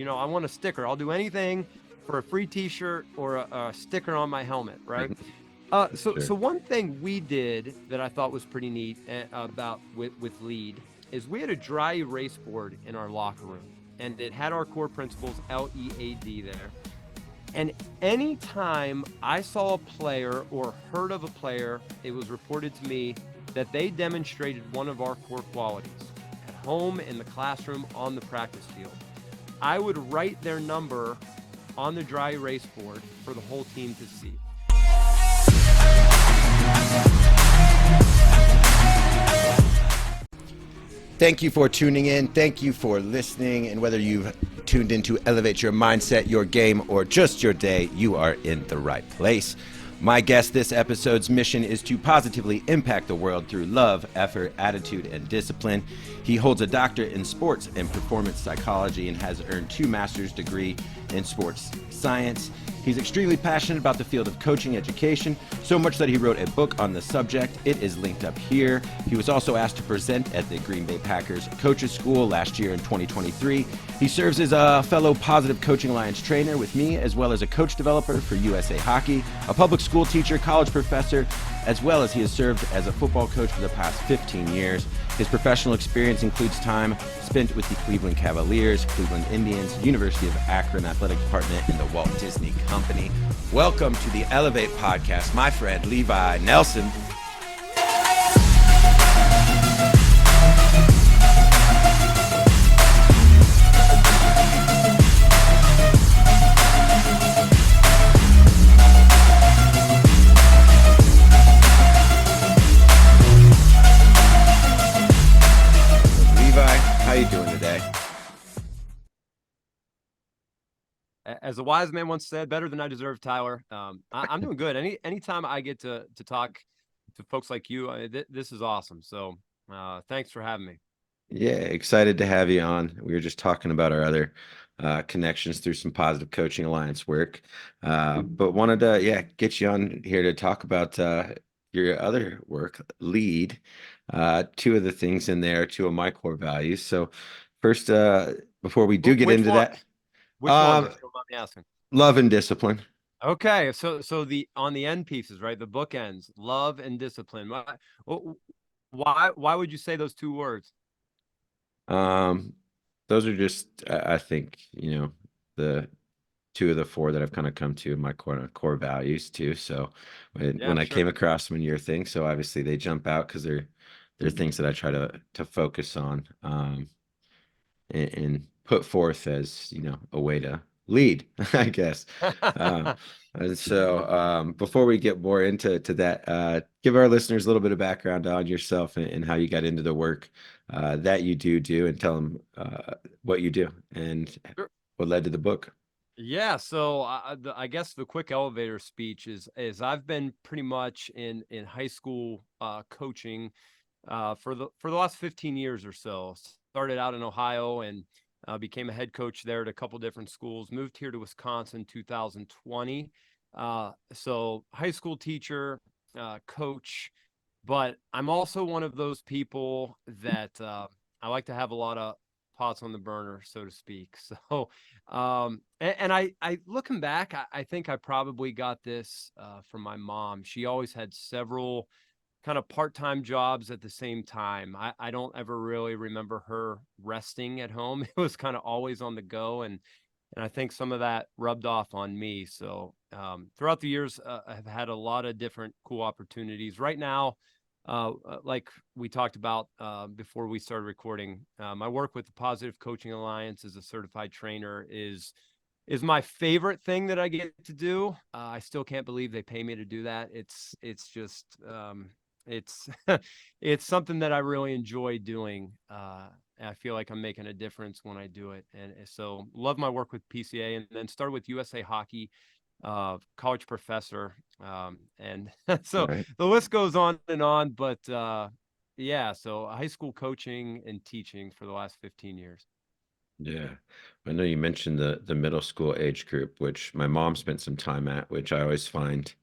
I want a sticker. I'll do anything for a free T-shirt or a sticker on my helmet, right? So Sure. so one thing we did that I thought was pretty neat about with lead is we had a dry erase board in our locker room, and it had our core principles LEAD there. And anytime I saw a player or heard of a player, it was reported to me that they demonstrated one of our core qualities at home, in the classroom, on the practice field. I would write their number on the dry erase board for the whole team to see. Thank you for tuning in. Thank you for listening. And whether you've tuned in to elevate your mindset, your game, or just your day, you are in the right place. My guest this episode's mission is to positively impact the world through love, effort, attitude, and discipline. He holds a doctorate in sports and performance psychology and has earned 2 master's degree in sports science. He's extremely passionate about the field of coaching education, so much that he wrote a book on the subject. It is linked up here. He was also asked to present at the Green Bay Packers Coaches School last year in 2023. He serves as a fellow Positive Coaching Alliance trainer with me, as well as a coach developer for USA Hockey, a public school teacher, college professor, as well as he has served as a football coach for the past 15 years. His professional experience includes time spent with the Cleveland Cavaliers, Cleveland Indians, University of Akron Athletic Department, and the Walt Disney Company. Welcome to the Elevate podcast, my friend Levi Nelson. How you doing today? As a wise man once said, better than I deserve, Tyler. I'm doing good. Anytime I get to talk to folks like you, this is awesome. So thanks for having me. Yeah, excited to have you on. We were just talking about our other connections through some Positive Coaching Alliance work, but wanted to get you on here to talk about your other work, Lead. 2 of the things in there, 2 of my core values. So first, before we do get Which into one? that, Which ones, um, if you don't mind me asking? love and discipline. Okay, so the on the end pieces, right? The bookends, love and discipline. Why would you say those 2 words? Um, those are just, I think, the 2 of the 4 that I've kind of come to my core values too. So when Yeah, I came sure. across them in your thing, so obviously they jump out because they're things that I try to focus on, and put forth as a way to lead, I guess. Uh, and so before we get more into that, give our listeners a little bit of background on yourself and how you got into the work that you do, and tell them what you do and Sure. what led to the book. Yeah, so I guess the quick elevator speech is I've been pretty much in high school coaching for the last 15 years or so. Started out in Ohio and became a head coach there at a couple different schools. Moved here to Wisconsin 2020. So high school teacher, coach, but I'm also one of those people that I like to have a lot of pots on the burner, so to speak. So, and I looking back, I think I probably got this from my mom. She always had several kind of part-time jobs at the same time. I don't ever really remember her resting at home. It was kind of always on the go, and I think some of that rubbed off on me. So throughout the years, I've had a lot of different cool opportunities. Right now, like we talked about before we started recording, my work with the Positive Coaching Alliance as a certified trainer is my favorite thing that I get to do. I still can't believe they pay me to do that. It's just it's it's something that I really enjoy doing. I feel like I'm making a difference when I do it, and so love my work with PCA, and then started with USA Hockey, college professor, and so Right. the list goes on and on. But yeah, so high school coaching and teaching for the last 15 years. Yeah. I know you mentioned the middle school age group, which my mom spent some time at, which I always find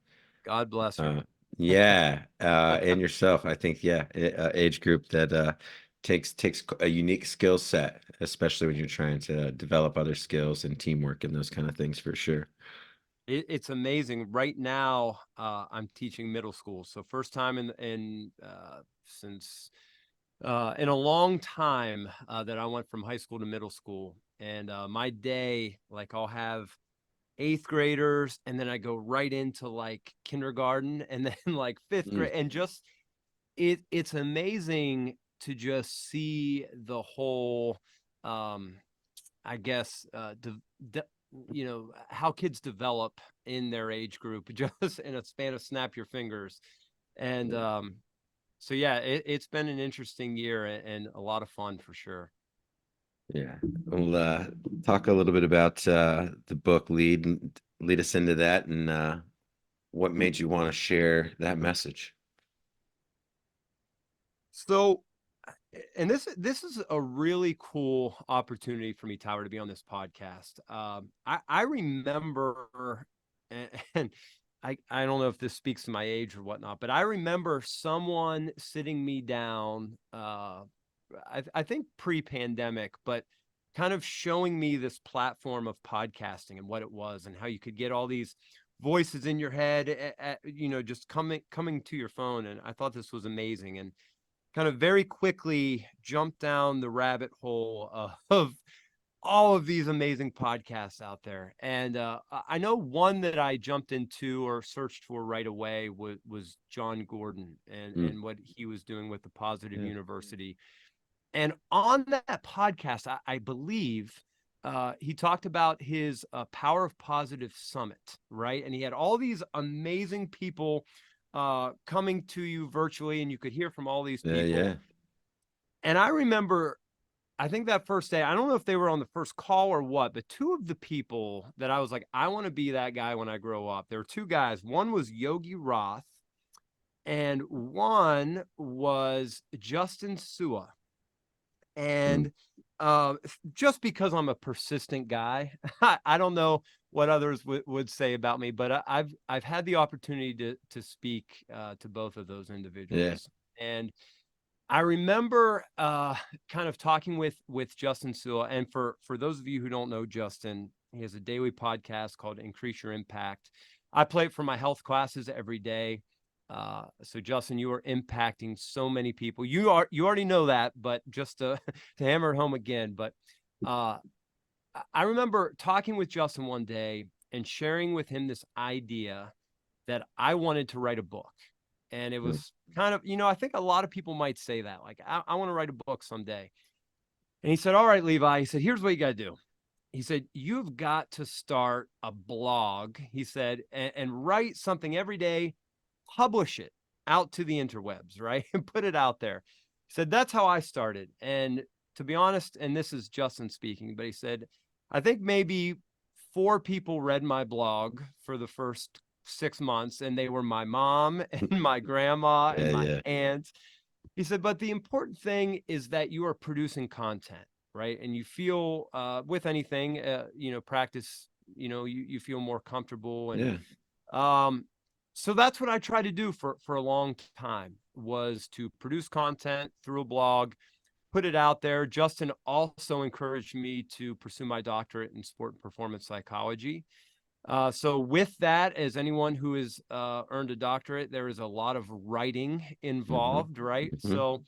God bless her. yeah, and yourself, I think, yeah, age group that takes a unique skill set, especially when you're trying to develop other skills and teamwork and those kind of things for sure. It's amazing. Right now, I'm teaching middle school, so first time in since in a long time that I went from high school to middle school. And my day, like I'll have eighth graders, and then I go right into like kindergarten, and then like fifth Mm, grade, and just it's amazing to just see the whole um I guess how kids develop in their age group just in a span of snap your fingers. And so yeah, it's been an interesting year and a lot of fun for sure. yeah. We'll talk a little bit about the book. Lead us into that, and what made you want to share that message? So, and this is a really cool opportunity for me, Tyler, to be on this podcast. I remember, and I don't know if this speaks to my age or whatnot, but I remember someone sitting me down. I think pre-pandemic, but kind of showing me this platform of podcasting and what it was and how you could get all these voices in your head, just coming to your phone. And I thought this was amazing, and kind of very quickly jumped down the rabbit hole of all of these amazing podcasts out there. And I know one that I jumped into or searched for right away was John Gordon Mm, and what he was doing with the Positive yeah. University. And on that podcast, I believe he talked about his Power of Positive Summit, right? And he had all these amazing people coming to you virtually, and you could hear from all these Yeah. people. And I remember, I think that first day, I don't know if they were on the first call or what, but two of the people that I was like, I want to be that guy when I grow up. There were two guys. One was Yogi Roth, and one was Justin Sua. Mm, And just because I'm a persistent guy, I don't know what others would say about me, but I've had the opportunity to speak to both of those yeah. individuals. And I remember kind of talking with Justin Sewell. And for those of you who don't know Justin, he has a daily podcast called Increase Your Impact. I play it for my health classes every day. So Justin, you are impacting so many people. You already know that, but just to to hammer it home again. But uh, I remember talking with Justin one day and sharing with him this idea that I wanted to write a book. And it Mm, was kind of, I think a lot of people might say that, like, I want to write a book someday. And he said, all right, Levi, he said, here's what you got to do. He said, you've got to start a blog, he said, and write something every day, publish it out to the interwebs, right? And put it out there. He said, that's how I started. And to be honest, and this is Justin speaking, but he said, I think maybe four people read my blog for the first 6 months, and they were my mom and my grandma and my yeah. aunt. He said, but the important thing is that you are producing content, right? And you feel with anything, practice, you feel more comfortable. And Yeah. um, so that's what I tried to do for a long time, was to produce content through a blog, put it out there. Justin also encouraged me to pursue my doctorate in sport and performance psychology. So with that, as anyone who has earned a doctorate, there is a lot of writing Hmm. involved, right? Hmm. So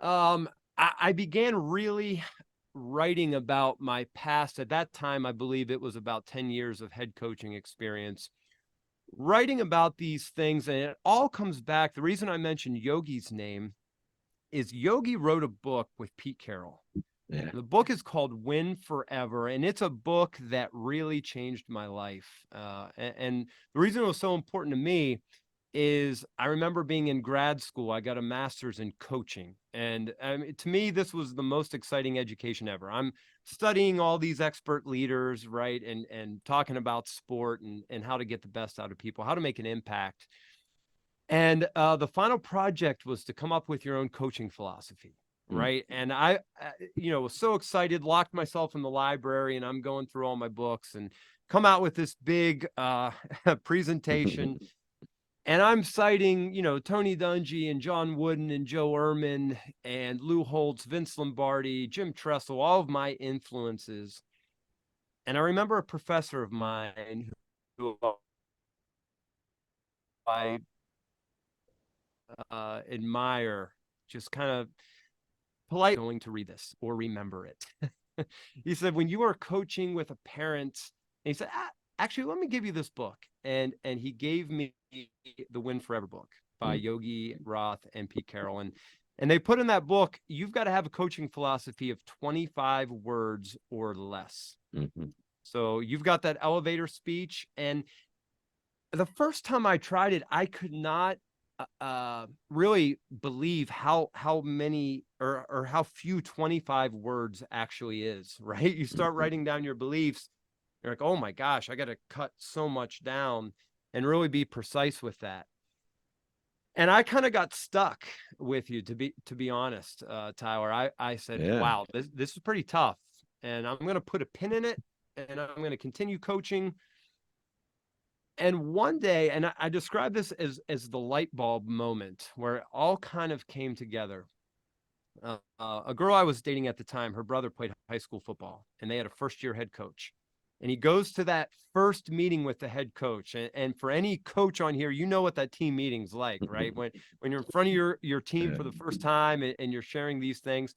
um, I began really writing about my past. At that time, I believe it was about 10 years of head coaching experience, writing about these things. And it all comes back. The reason I mentioned Yogi's name is Yogi wrote a book with Pete Carroll. Yeah. The book is called Win Forever, and it's a book that really changed my life. And the reason it was so important to me is I remember being in grad school. I got a master's in coaching. And to me, this was the most exciting education ever. I'm studying all these expert leaders, right? And talking about sport and how to get the best out of people, how to make an impact. And the final project was to come up with your own coaching philosophy, Mm. right? And was so excited, locked myself in the library, and I'm going through all my books and come out with this big presentation. And I'm citing, Tony Dungy and John Wooden and Joe Ehrman and Lou Holtz, Vince Lombardi, Jim Tressel, all of my influences. And I remember a professor of mine who I admire, just kind of polite, going to read this or remember it. He said, when you are coaching with a parent, and he said, actually, let me give you this book. And he gave me the Win Forever book by Yogi Roth and Pete Carroll. And they put in that book, you've got to have a coaching philosophy of 25 words or less. Mm-hmm. So you've got that elevator speech. And the first time I tried it, I could not really believe how many or how few 25 words actually is, right? You start writing down your beliefs, you're like, oh my gosh, I got to cut so much down and really be precise with that. And I kind of got stuck with you, to be honest, Tyler. I said, wow, this is pretty tough, and I'm going to put a pin in it, and I'm going to continue coaching. And one day, and I describe this as the light bulb moment where it all kind of came together. A girl I was dating at the time, her brother played high school football, and they had a first-year head coach. And he goes to that first meeting with the head coach. And for any coach on here, you know what that team meeting's like, right? When you're in front of your team for the first time and you're sharing these things.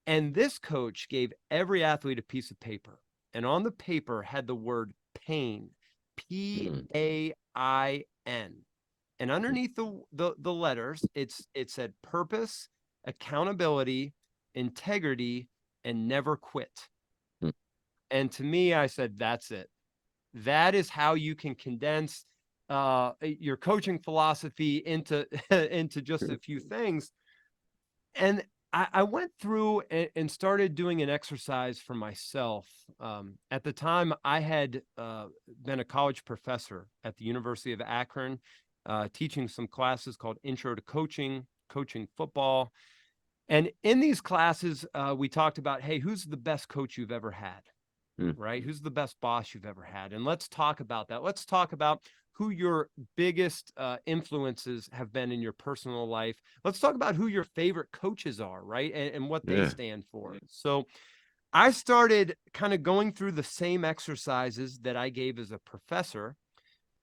And this coach gave every athlete a piece of paper. And on the paper had the word pain, Pain. And underneath the letters, it said purpose, accountability, integrity, and never quit. And to me, I said, that's it. That is how you can condense your coaching philosophy into into just a few things. And I went through and started doing an exercise for myself. At the time, I had been a college professor at the University of Akron, teaching some classes called Intro to Coaching, coaching football. And in these classes, we talked about, hey, who's the best coach you've ever had? Right? Who's the best boss you've ever had? And let's talk about that. Let's talk about who your biggest influences have been in your personal life. Let's talk about who your favorite coaches are, right? And what they stand for. So I started kind of going through the same exercises that I gave as a professor.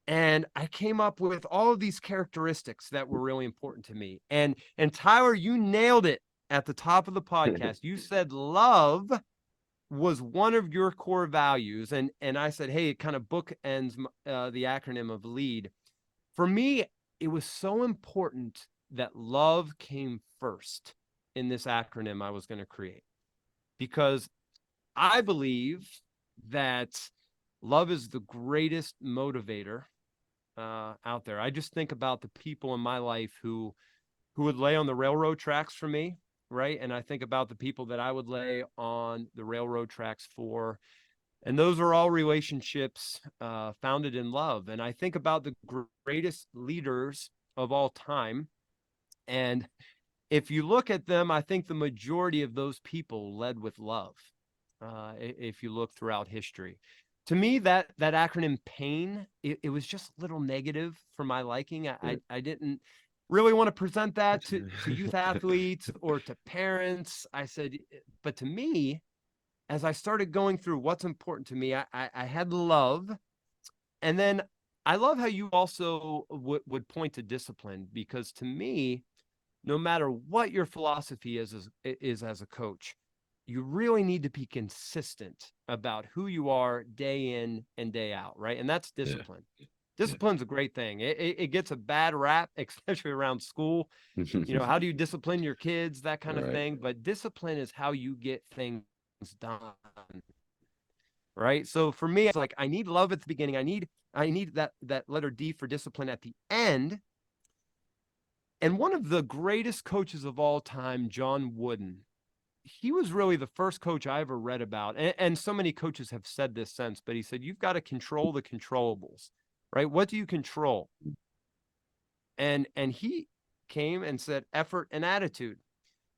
And I came up with all of these characteristics that were really important to me. And Tyler, you nailed it at the top of the podcast. You said love was one of your core values. And I said, hey, it kind of bookends the acronym of LEAD. For me, it was so important that love came first in this acronym I was going to create, because I believe that love is the greatest motivator out there. I just think about the people in my life who would lay on the railroad tracks for me, right? And I think about the people that I would lay on the railroad tracks for. And those are all relationships founded in love. And I think about the greatest leaders of all time. And if you look at them, I think the majority of those people led with love. If you look throughout history, to me, that acronym PAIN, it was just a little negative for my liking. I didn't really want to present that to youth athletes or to parents. I said, but to me, as I started going through what's important to me, I had love. And then I love how you also would point to discipline, because to me, no matter what your philosophy is as a coach, you really need to be consistent about who you are day in and day out, right? And that's discipline. Discipline's a great thing. It gets a bad rap, especially around school. How do you discipline your kids, that kind of thing. But discipline is how you get things done, right? So for me, it's like, I need love at the beginning. I need that letter D for discipline at the end. And one of the greatest coaches of all time, John Wooden, he was really the first coach I ever read about. And so many coaches have said this since, but he said, you've got to control the controllables, right? What do you control? And he came and said effort and attitude.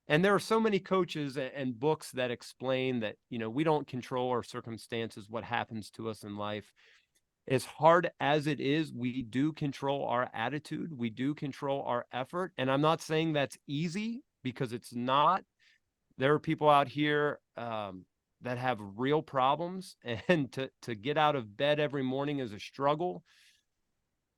And there are so many coaches and books that explain that, we don't control our circumstances, what happens to us in life. as hard as it is, we do control our attitude. We do control our effort. And I'm not saying that's easy, because it's not. There are people out here that have real problems, and to get out of bed every morning is a struggle.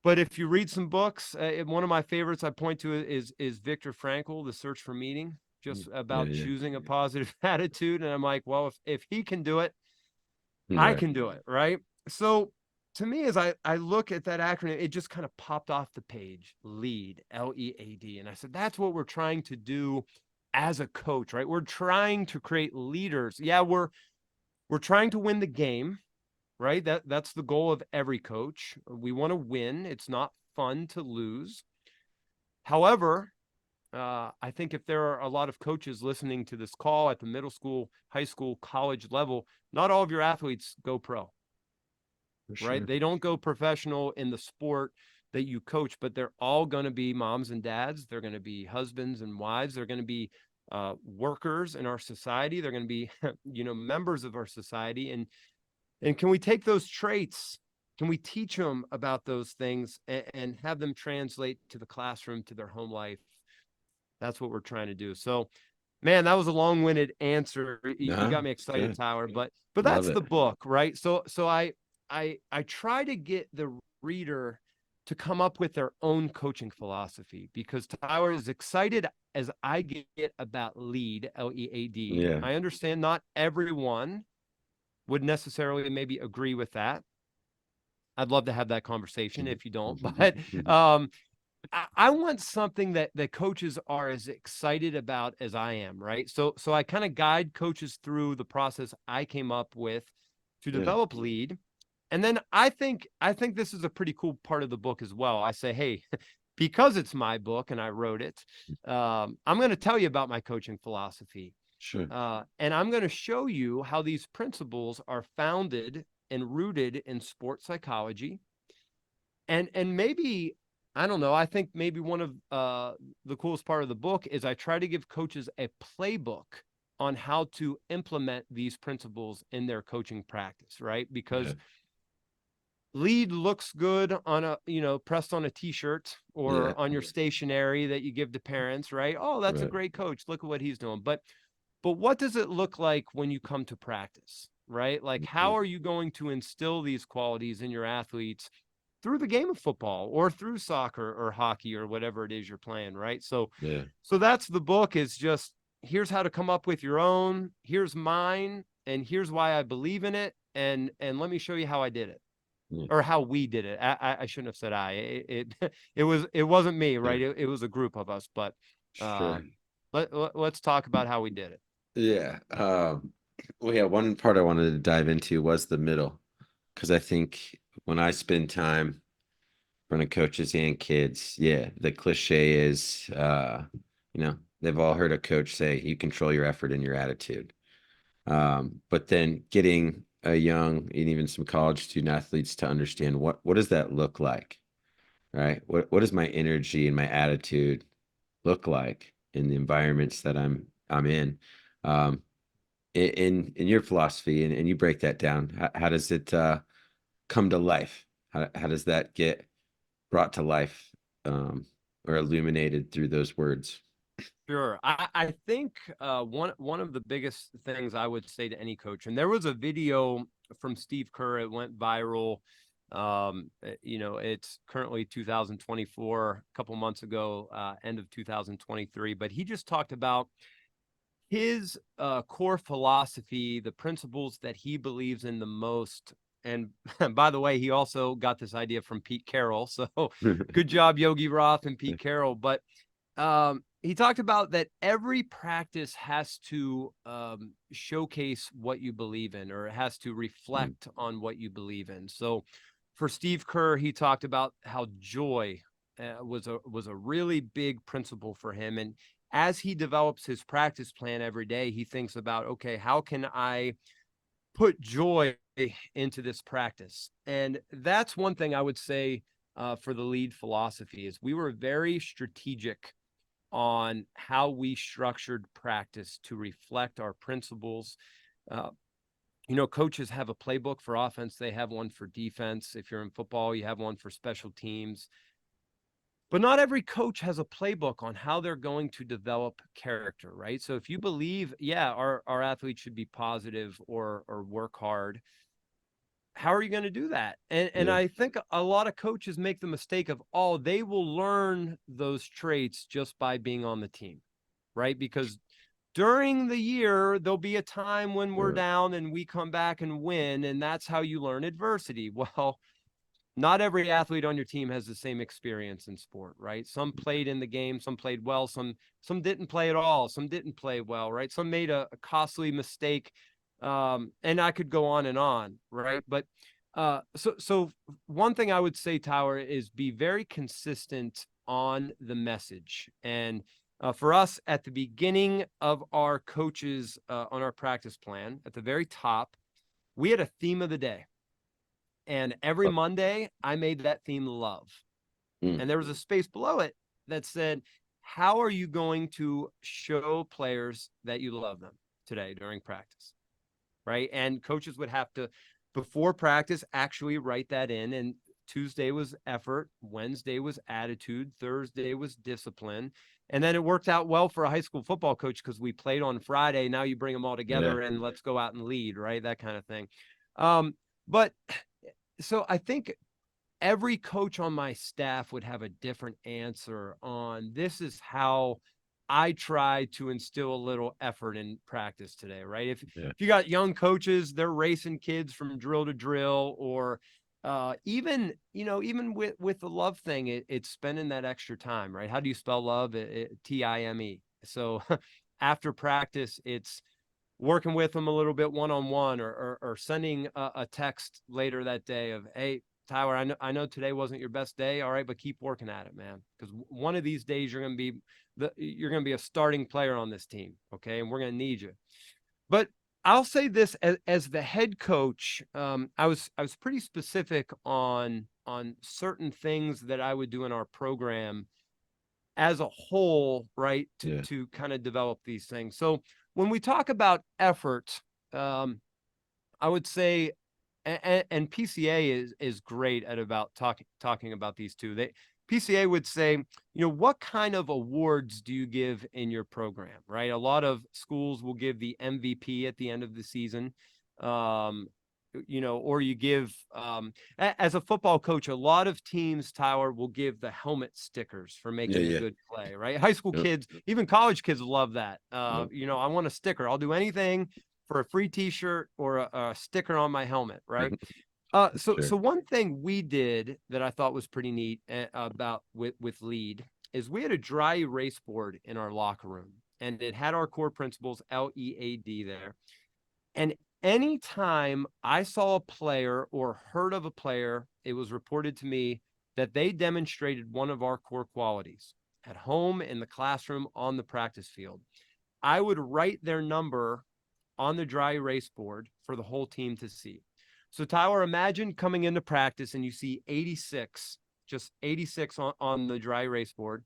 But if you read some books, one of my favorites I point to is Viktor Frankl, The Search for Meaning, just Yeah, about yeah. choosing a positive attitude. And I'm like, well, if he can do it, I Right. can do it, right? So to me, as I look at that acronym, it just kind of popped off the page: LEAD, LEAD. And I said, that's what we're trying to do as a coach, right? We're trying to create leaders. Yeah, we're trying to win the game, right? That's the goal of every coach. We want to win. It's not fun to lose. However, I think if there are a lot of coaches listening to this call at the middle school, high school, college level, not all of your athletes go pro, For right? sure. They don't go professional in the sport that you coach, but they're all going to be moms and dads. They're going to be husbands and wives. They're going to be workers in our society. They're going to be, members of our society. And can we take those traits? Can we teach them about those things and have them translate to the classroom, to their home life? That's what we're trying to do. So, man, that was a long-winded answer. You No, got me it's excited, good. Tyler. But Love that's the it. book, right? So I try to get the reader to come up with their own coaching philosophy, because Tyler, is excited as I get about LEAD, LEAD. Yeah. I understand not everyone would necessarily maybe agree with that. I'd love to have that conversation if you don't, but I want something that coaches are as excited about as I am, right? So I kind of guide coaches through the process I came up with to Yeah. develop LEAD. And then I think this is a pretty cool part of the book as well. I say, hey, because it's my book and I wrote it, I'm going to tell you about my coaching philosophy. Sure. And I'm going to show you how these principles are founded and rooted in sports psychology. And maybe, I don't know, I think maybe one of the coolest part of the book is I try to give coaches a playbook on how to implement these principles in their coaching practice, right? Yeah. Because LEAD looks good on a, pressed on a t-shirt Yeah. or on your stationery that you give to parents, right? Oh, that's a Right. great coach. Look at what he's doing. But what does it look like when you come to practice, right? Like, how Mhm. are you going to instill these qualities in your athletes through the game of football or through soccer or hockey or whatever it is you're playing, right? Yeah. So that's the book, is just, here's how to come up with your own, here's mine, and here's why I believe in it, and let me show you how I did it, Yeah. or how we did it. I shouldn't have said I. It wasn't me, Sure. right? It was a group of us, but Sure. let's talk about how we did it. Yeah. Well, yeah, one part I wanted to dive into was the middle, because I think when I spend time in front of coaches and kids, yeah, the cliche is, they've all heard a coach say, you control your effort and your attitude. But then getting a young and even some college student athletes to understand what does that look like, right? What does my energy and my attitude look like in the environments that I'm in? Um, in your philosophy, and you break that down. How does it come to life? How does that get brought to life, or illuminated through those words? Sure. I think one of the biggest things I would say to any coach, and there was a video from Steve Kerr, it went viral. It's currently 2024, a couple months ago, end of 2023, but he just talked about his core philosophy, the principles that he believes in the most. And by the way, he also got this idea from Pete Carroll. So good job, Yogi Roth and Pete Carroll. But he talked about that every practice has to showcase what you believe in, or it has to reflect on what you believe in. So for Steve Kerr, he talked about how joy was a really big principle for him. And as he develops his practice plan every day, he thinks about, okay, how can I put joy into this practice? And that's one thing I would say for the LEAD philosophy, is we were very strategic on how we structured practice to reflect our principles. Uh, coaches have a playbook for offense. They have one for defense. If you're in football, you have one for special teams. But not every coach has a playbook on how they're going to develop character, right? So if you believe, yeah, our athletes should be positive or work hard, how are you going to do that? And Yeah. I think a lot of coaches make the mistake of, oh, they will learn those traits just by being on the team, right? Because during the year, there'll be a time when we're Yeah. down and we come back and win, and that's how you learn adversity. Well, not every athlete on your team has the same experience in sport, right? Some played in the game, some played well, some didn't play at all, some didn't play well, right? Some made a costly mistake, and I could go on, right? But so one thing I would say, Tower, is be very consistent on the message. And for us, at the beginning of our coaches on our practice plan, at the very top, we had a theme of the day. And every Monday, I made that theme love. Mm. And there was a space below it that said, how are you going to show players that you love them today during practice? Right. And coaches would have to, before practice, actually write that in. And Tuesday was effort, Wednesday was attitude, Thursday was discipline. And then it worked out well for a high school football coach because we played on Friday. Now you bring them all Yeah. together and let's go out and lead, right? That kind of thing. But so I think every coach on my staff would have a different answer on this is how I try to instill a little effort in practice today, right? Yeah. If you got young coaches, they're racing kids from drill to drill, or even with the love thing, it's spending that extra time, right? How do you spell love? Time. So after practice, it's working with them a little bit one-on-one, or sending a text later that day of, hey, Tyler, I know today wasn't your best day. All right, but keep working at it, man. Because one of these days you're going to be a starting player on this team. Okay. And we're going to need you. But I'll say this as the head coach, I was pretty specific on certain things that I would do in our program as a whole, right, Yeah. to kind of develop these things. So when we talk about effort, I would say, and PCA is great at about talking about these two. PCA would say, what kind of awards do you give in your program, right? A lot of schools will give the MVP at the end of the season. Or you give, as a football coach, a lot of teams, Tyler, will give the helmet stickers for Yeah. making a Yeah. good play, right? High school Yep. kids, even college kids love that. Yep. I want a sticker. I'll do anything for a free t-shirt or a sticker on my helmet, right? So Sure. so one thing we did that I thought was pretty neat about with lead is we had a dry erase board in our locker room, and it had our core principles, LEAD, there. And anytime I saw a player or heard of a player, it was reported to me that they demonstrated one of our core qualities at home, in the classroom, on the practice field. I would write their number on the dry erase board for the whole team to see. So, Tyler, imagine coming into practice and you see 86, just 86 on the dry erase board.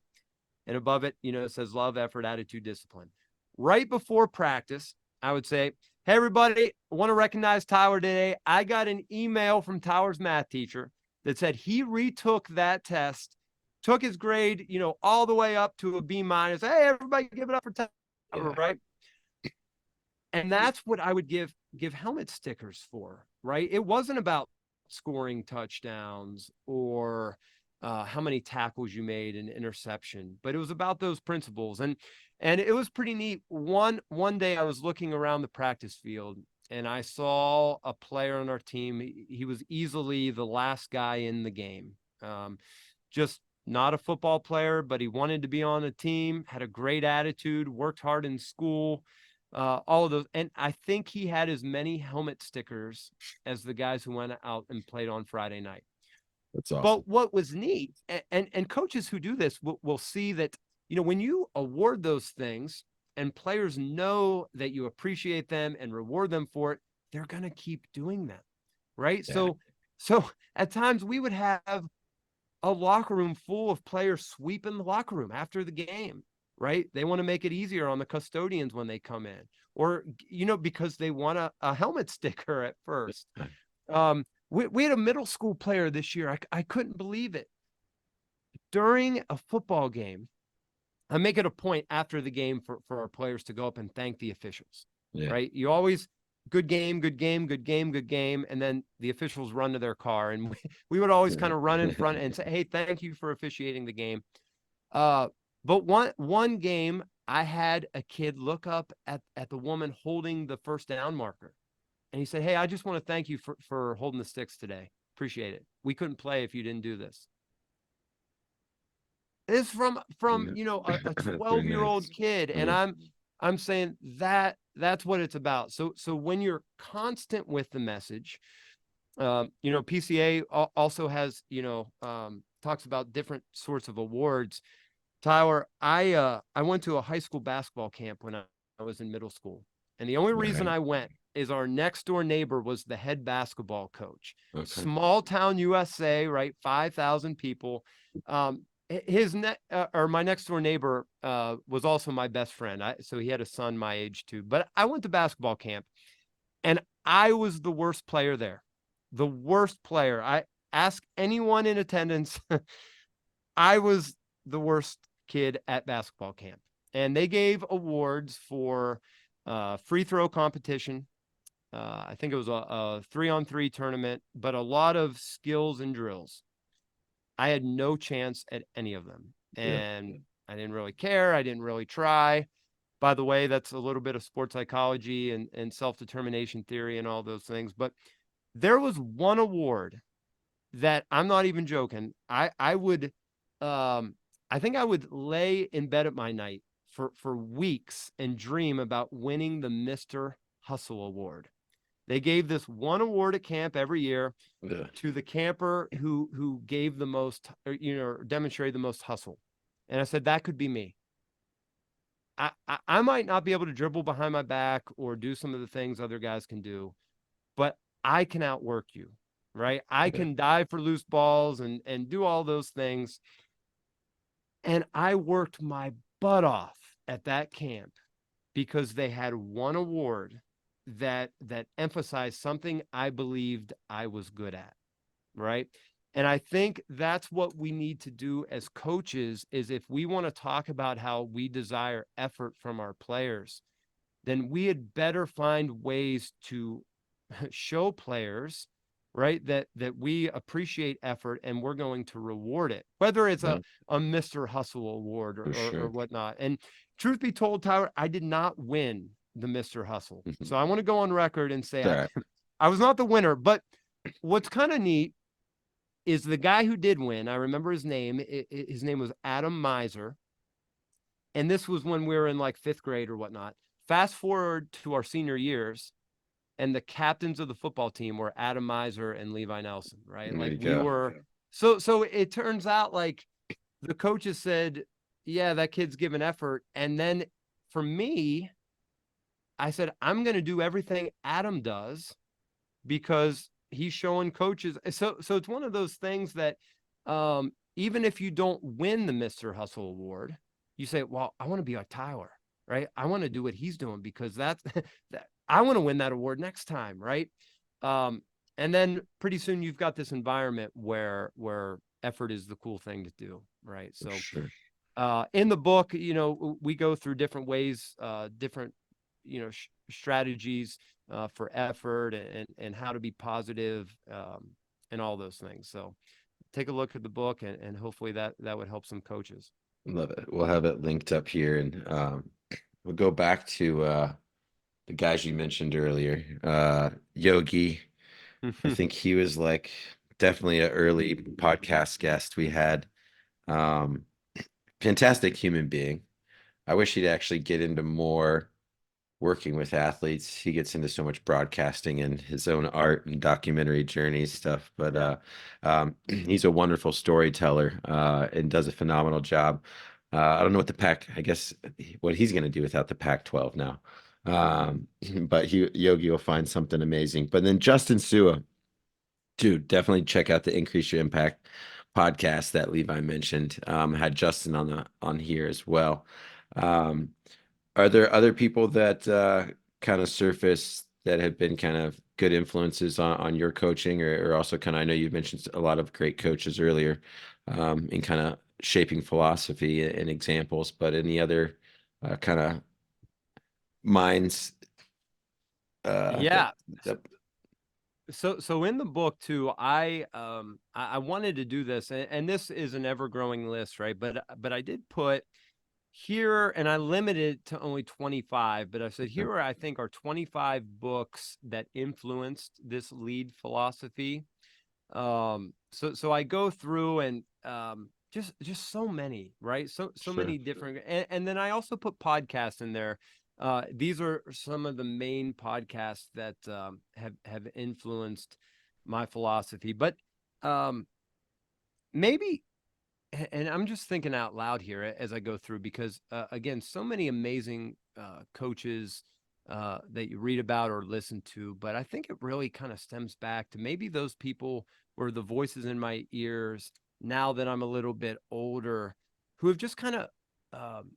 And above it, it says love, effort, attitude, discipline. Right before practice, I would say, hey, everybody, I want to recognize Tyler today. I got an email from Tyler's math teacher that said he retook that test, took his grade, all the way up to a B minus. Hey, everybody, give it up for Tyler, Yeah. right? And that's what I would give helmet stickers for, right? It wasn't about scoring touchdowns or how many tackles you made in interception, but it was about those principles. And it was pretty neat. One day I was looking around the practice field and I saw a player on our team. He was easily the last guy in the game. Just not a football player, but he wanted to be on the team, had a great attitude, worked hard in school, all of those. And I think he had as many helmet stickers as the guys who went out and played on Friday night. That's awesome. But what was neat, and coaches who do this will see that, when you award those things and players know that you appreciate them and reward them for it, they're going to keep doing them. Right. Yeah. So at times we would have a locker room full of players sweeping the locker room after the game. right? They want to make it easier on the custodians when they come in, or, because they want a helmet sticker at first. We had a middle school player this year. I couldn't believe it. During a football game, I make it a point after the game for our players to go up and thank the officials, right? You always, good game, good game, good game, good game. And then the officials run to their car, and we would always kind of run in front and say, hey, thank you for officiating the game. But one game, I had a kid look up at the woman holding the first down marker. And he said, hey, I just want to thank you for holding the sticks today. Appreciate it. We couldn't play if you didn't do this. This from a 12-year-old kid. And I'm saying that's what it's about. So when you're constant with the message, PCA also has, talks about different sorts of awards. Tyler, I went to a high school basketball camp when I was in middle school. And the only reason I went is our next door neighbor was the head basketball coach. Okay. Small town USA, right? 5,000 people. My next door neighbor was also my best friend. So he had a son my age too. But I went to basketball camp, and I was the worst player there. The worst player. I ask anyone in attendance. I was the worst kid at basketball camp. And they gave awards for free throw competition. I think it was a 3-on-3 tournament, but a lot of skills and drills. I had no chance at any of them. And I didn't really care. I didn't really try. By the way, that's a little bit of sports psychology and self-determination theory and all those things. But there was one award that, I'm not even joking, I would I think I would lay in bed at my night for weeks and dream about winning the Mr. Hustle Award. They gave this one award at camp every year to the camper who gave the most, demonstrated the most hustle. And I said, that could be me. I might not be able to dribble behind my back or do some of the things other guys can do, but I can outwork you, right? I can dive for loose balls and do all those things. And I worked my butt off at that camp because they had one award that emphasized something I believed I was good at, right? And I think that's what we need to do as coaches, is if we want to talk about how we desire effort from our players, then we had better find ways to show players, right, that we appreciate effort and we're going to reward it, whether it's a Mr. Hustle Award or whatnot. And truth be told, Tyler, I did not win the Mr. Hustle. So I want to go on record and say I was not the winner. But what's kind of neat is the guy who did win. I remember his name. His name was Adam Miser. And this was when we were in like 5th grade or whatnot. Fast forward to our senior years, and the captains of the football team were Adam Miser and Levi Nelson, right? Like we were. So it turns out like the coaches said, yeah, that kid's giving effort. And then for me, I said, I'm going to do everything Adam does because he's showing coaches. So it's one of those things that even if you don't win the Mr. Hustle Award, you say, well, I want to be like Tyler, right? I want to do what he's doing because that's I want to win that award next time, right? And then pretty soon you've got this environment where effort is the cool thing to do, right? So in the book, we go through different ways, different strategies for effort and how to be positive and all those things. So take a look at the book and hopefully that would help some coaches. Love it. We'll have it linked up here, and we'll go back to the guys you mentioned earlier. Yogi, I think he was like definitely an early podcast guest we had. Fantastic human being. I wish he'd actually get into more working with athletes. He gets into so much broadcasting and his own art and documentary journey stuff, but he's a wonderful storyteller and does a phenomenal job. I don't know I guess what he's going to do without the Pac-12 now. But Yogi will find something amazing. But then Justin Sua, dude, definitely check out the Increase Your Impact podcast that Levi mentioned. Had Justin on here as well. Um, are there other people that kind of surface that have been kind of good influences on your coaching, or also kind of, I know you mentioned a lot of great coaches earlier in kind of shaping philosophy and examples, but any other kind of minds Yeah. that So in the book too, I wanted to do this, and this is an ever growing list, right? But I did put here, and I limited it to only 25, but I said here are, I think, are 25 books that influenced this lead philosophy. So I go through and just so many, right? So sure, many different, and then I also put podcasts in there. These are some of the main podcasts that have influenced my philosophy, but um, maybe, and I'm just thinking out loud here as I go through, because again, so many amazing coaches that you read about or listen to, but I think it really kind of stems back to maybe those people were the voices in my ears now that I'm a little bit older, who have just kind of um,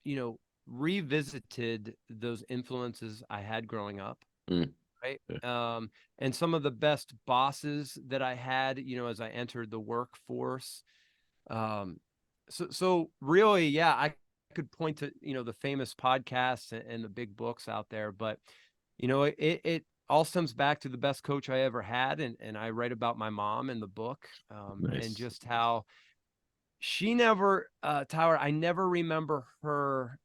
you know revisited those influences I had growing up, mm, right? yeah, And some of the best bosses that I had, as I entered the workforce. So really, yeah, I could point to, the famous podcasts and the big books out there, but it all stems back to the best coach I ever had. And I write about my mom in the book, and nice, just how she never, Tyler, I never remember her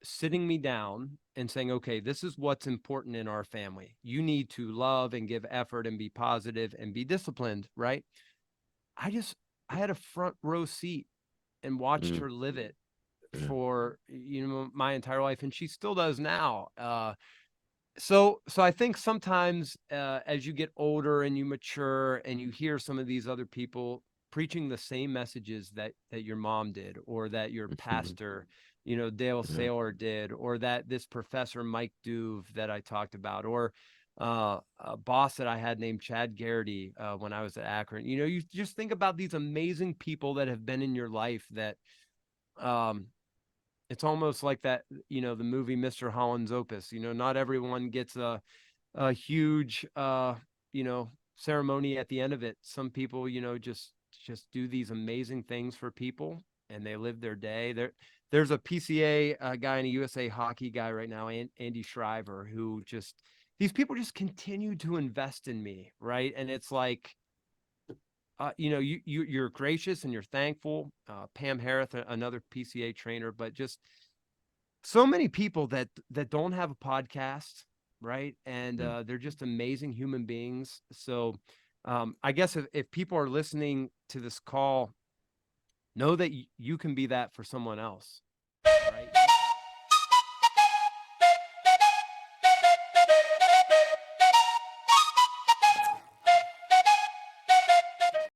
sitting me down and saying, okay, this is what's important in our family. You need to love and give effort and be positive and be disciplined, right? I just, I had a front row seat and watched mm, her live it yeah, for my entire life, and she still does now. So I think sometimes as you get older and you mature and you hear some of these other people preaching the same messages that your mom did, or that your mhm, pastor, Dale yeah, Saylor did, or that this professor Mike Duve that I talked about, or a boss that I had named Chad Garrity when I was at Akron. You just think about these amazing people that have been in your life that um, it's almost like that, the movie Mr. Holland's Opus. Not everyone gets a huge ceremony at the end of it. Some people, just do these amazing things for people, and they live their day. There's a PCA guy and a USA hockey guy right now, Andy Shriver, who just, these people just continue to invest in me, right? And it's like, you're gracious and you're thankful. Pam Harris, another PCA trainer, but just so many people that don't have a podcast, right? And yeah. they're just amazing human beings. So I guess if people are listening to this call, know that you can be that for someone else, right?